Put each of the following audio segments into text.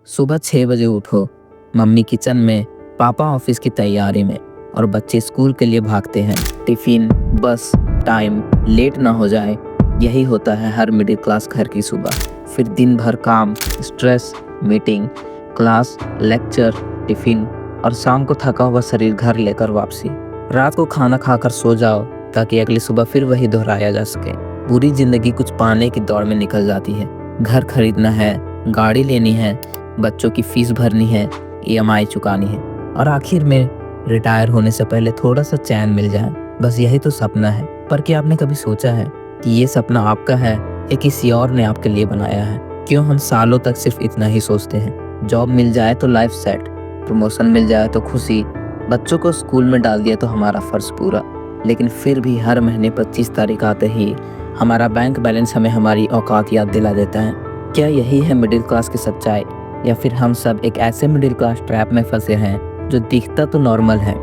सुबह 6 बजे उठो, मम्मी किचन में, पापा ऑफिस की तैयारी में और बच्चे स्कूल के लिए भागते हैं। टिफिन, बस, टाइम, लेट ना हो जाए, यही होता है हर मिडिल क्लास घर की सुबह। फिर दिन भर काम, stress, meeting, class, lecture, tiffin और शाम को थका हुआ शरीर घर लेकर वापसी। रात को खाना खाकर सो जाओ ताकि अगली सुबह फिर वही दोहराया जा सके। पूरी जिंदगी कुछ पाने की दौड़ में निकल जाती है। घर खरीदना है, गाड़ी लेनी है, बच्चों की फीस भरनी है, ईएमआई चुकानी है और आखिर में रिटायर होने से पहले थोड़ा सा चैन मिल जाए। बस यही तो सपना है। पर क्या आपने कभी सोचा है कि ये सपना आपका है या किसी और ने आपके लिए बनाया है? क्यों हम सालों तक सिर्फ इतना ही सोचते हैं? जॉब मिल जाए तो लाइफ सेट, प्रमोशन मिल जाए तो खुशी, बच्चों को स्कूल में डाल दिया तो हमारा फर्ज पूरा। लेकिन फिर भी हर महीने 25 तारीख आते ही हमारा बैंक बैलेंस हमें हमारी औकात याद दिला देता है। क्या यही है मिडिल क्लास की सच्चाई, या फिर हम सब एक ऐसे मिडिल क्लास ट्रैप में फंसे हैं जो दिखता तो नॉर्मल है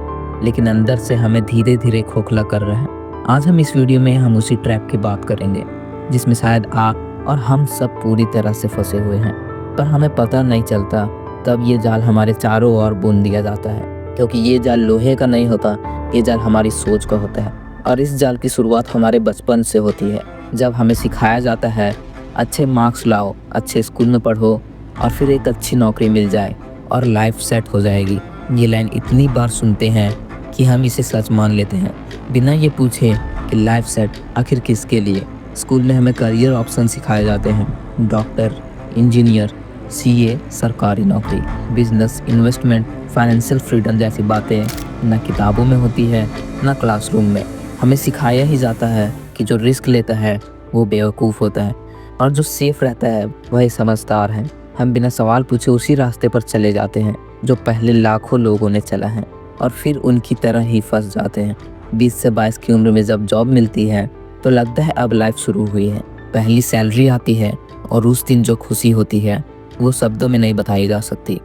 लेकिन अंदर से हमें धीरे धीरे खोखला कर रहे हैं? आज हम इस वीडियो में हम उसी ट्रैप की बात करेंगे जिसमें शायद आप और हम सब पूरी तरह से फंसे हुए हैं, पर हमें पता नहीं चलता। तब ये जाल हमारे चारों ओर बुन दिया जाता है, क्योंकि ये जाल लोहे का नहीं होता, ये जाल हमारी सोच का होता है। और इस जाल की शुरुआत हमारे बचपन से होती है, जब हमें सिखाया जाता है अच्छे मार्क्स लाओ, अच्छे स्कूल में पढ़ो और फिर एक अच्छी नौकरी मिल जाए और लाइफ सेट हो जाएगी। ये लाइन इतनी बार सुनते हैं कि हम इसे सच मान लेते हैं, बिना ये पूछे कि लाइफ सेट आखिर किसके लिए। स्कूल में हमें करियर ऑप्शन सिखाए जाते हैं, डॉक्टर, इंजीनियर, सीए, सरकारी नौकरी, बिजनेस, इन्वेस्टमेंट, फाइनेंशियल फ्रीडम जैसी बातें ना किताबों में होती है ना क्लासरूम में। हमें सिखाया ही जाता है कि जो रिस्क लेता है वो बेवकूफ़ होता है और जो सेफ रहता है वही समझदार है। हम बिना सवाल पूछे उसी रास्ते पर चले जाते हैं जो पहले लाखों लोगों ने चला है और फिर उनकी तरह ही फंस जाते हैं। 20 से 22 की उम्र में जब जॉब मिलती है तो लगता है अब लाइफ शुरू हुई है। पहली सैलरी आती है और उस दिन जो खुशी होती है वो शब्दों में नहीं बताई जा सकती।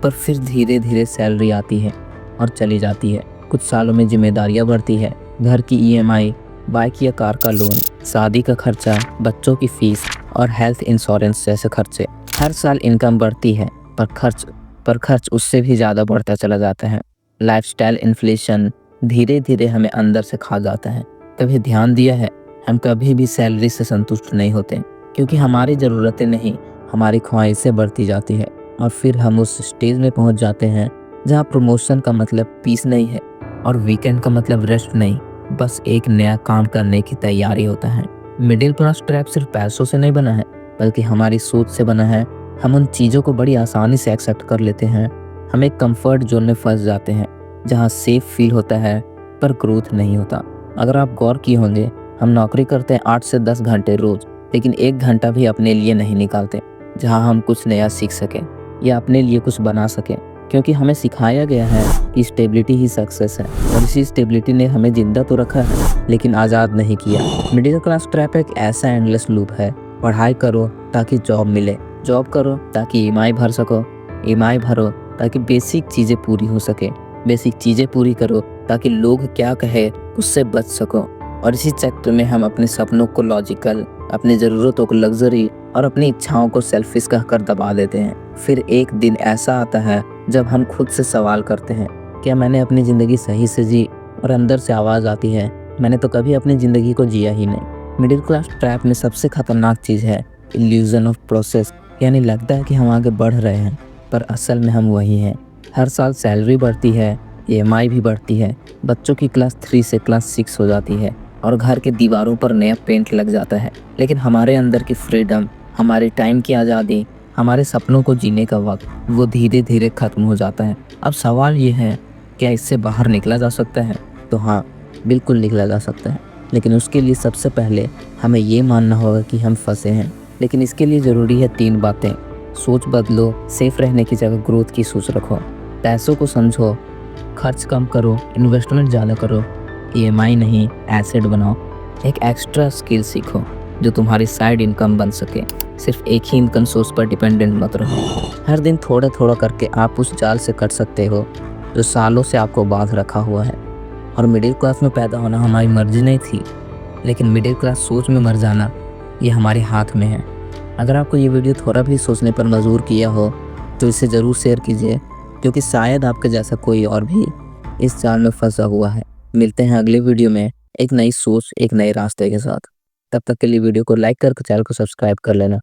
पर फिर धीरे धीरे सैलरी आती है और चली जाती है। कुछ सालों में जिम्मेदारियां बढ़ती है, घर की ईएमआई, बाइक या कार का लोन, शादी का खर्चा, बच्चों की फीस और हेल्थ इंश्योरेंस जैसे खर्चे। हर साल इनकम बढ़ती है पर खर्च उससे भी ज़्यादा बढ़ता चला जाता है। लाइफस्टाइल इन्फ्लेशन धीरे धीरे हमें अंदर से खा जाता है। कभी ध्यान दिया है, हम कभी भी सैलरी से संतुष्ट नहीं होते, क्योंकि हमारी ज़रूरतें नहीं, हमारी ख्वाहिशें बढ़ती जाती है और फिर हम उस स्टेज में पहुंच जाते हैं जहां प्रमोशन का मतलब पीस नहीं है और वीकेंड का मतलब रेस्ट नहीं, बस एक नया काम करने की तैयारी होता है। मिडिल क्लास ट्रैप सिर्फ पैसों से नहीं बना है, बल्कि हमारी सोच से बना है। हम उन चीज़ों को बड़ी आसानी से एक्सेप्ट कर लेते हैं। हम एक कंफर्ट जोन में फंस जाते हैं जहां सेफ फील होता है पर ग्रोथ नहीं होता। अगर आप गौर किए होंगे, हम नौकरी करते हैं 8 से 10 घंटे रोज, लेकिन 1 घंटा भी अपने लिए नहीं निकालते जहां हम कुछ नया सीख सकें या अपने लिए कुछ बना सकें, क्योंकि हमें सिखाया गया है कि स्टेबिलिटी ही सक्सेस है और इसी स्टेबिलिटी ने हमें जिंदा तो रखा है लेकिन आज़ाद नहीं किया। मिडिल क्लास ट्रैप एक ऐसा एंडलेस लूप है। पढ़ाई करो ताकि जॉब मिले, जॉब करो ताकि ईएमआई भर सको, ईएमआई भरो ताकि बेसिक चीज़ें पूरी हो सके, बेसिक चीज़ें पूरी करो ताकि लोग क्या कहे उससे बच सको। और इसी चक्र में हम अपने सपनों को लॉजिकल, अपनी ज़रूरतों को लग्जरी और अपनी इच्छाओं को सेल्फिश कहकर दबा देते हैं। फिर एक दिन ऐसा आता है जब हम खुद से सवाल करते हैं, क्या मैंने अपनी ज़िंदगी सही से जी? और अंदर से आवाज़ आती है, मैंने तो कभी अपनी ज़िंदगी को जिया ही नहीं। मिडिल क्लास ट्रैप में सबसे खतरनाक चीज़ है इल्यूजन ऑफ प्रोसेस, यानी लगता है कि हम आगे बढ़ रहे हैं पर असल में हम वही हैं। हर साल सैलरी बढ़ती है, ईएमआई भी बढ़ती है, बच्चों की क्लास 3 से क्लास 6 हो जाती है और घर के दीवारों पर नया पेंट लग जाता है, लेकिन हमारे अंदर की फ्रीडम, हमारे टाइम की आज़ादी, हमारे सपनों को जीने का वक्त, वो धीरे धीरे ख़त्म हो जाता है। अब सवाल ये है, क्या इससे बाहर निकला जा सकता है? तो हाँ, बिल्कुल निकला जा सकता है, लेकिन उसके लिए सबसे पहले हमें ये मानना होगा कि हम फंसे हैं। लेकिन इसके लिए ज़रूरी है 3 बातें। सोच बदलो, सेफ रहने की जगह ग्रोथ की सोच रखो, पैसों को समझो, खर्च कम करो, इन्वेस्टमेंट ज़्यादा करो, ईएमआई नहीं एसेट बनाओ, एक एक्स्ट्रा स्किल सीखो जो तुम्हारी साइड इनकम बन सके। सिर्फ एक ही इनकम सोर्स पर डिपेंडेंट मत रहो। हर दिन थोड़ा थोड़ा करके आप उस जाल से कट सकते हो जो सालों से आपको बांध रखा हुआ है। और मिडिल क्लास में पैदा होना हमारी मर्जी नहीं थी, लेकिन मिडिल क्लास सोच में मर जाना ये हमारे हाथ में है। अगर आपको ये वीडियो थोड़ा भी सोचने पर मजबूर किया हो तो इसे ज़रूर शेयर कीजिए, क्योंकि शायद आपके जैसा कोई और भी इस जाल में फंसा हुआ है। मिलते हैं अगले वीडियो में एक नई सोच, एक नए रास्ते के साथ। तब तक के लिए वीडियो को लाइक करके चैनल को सब्सक्राइब कर लेना।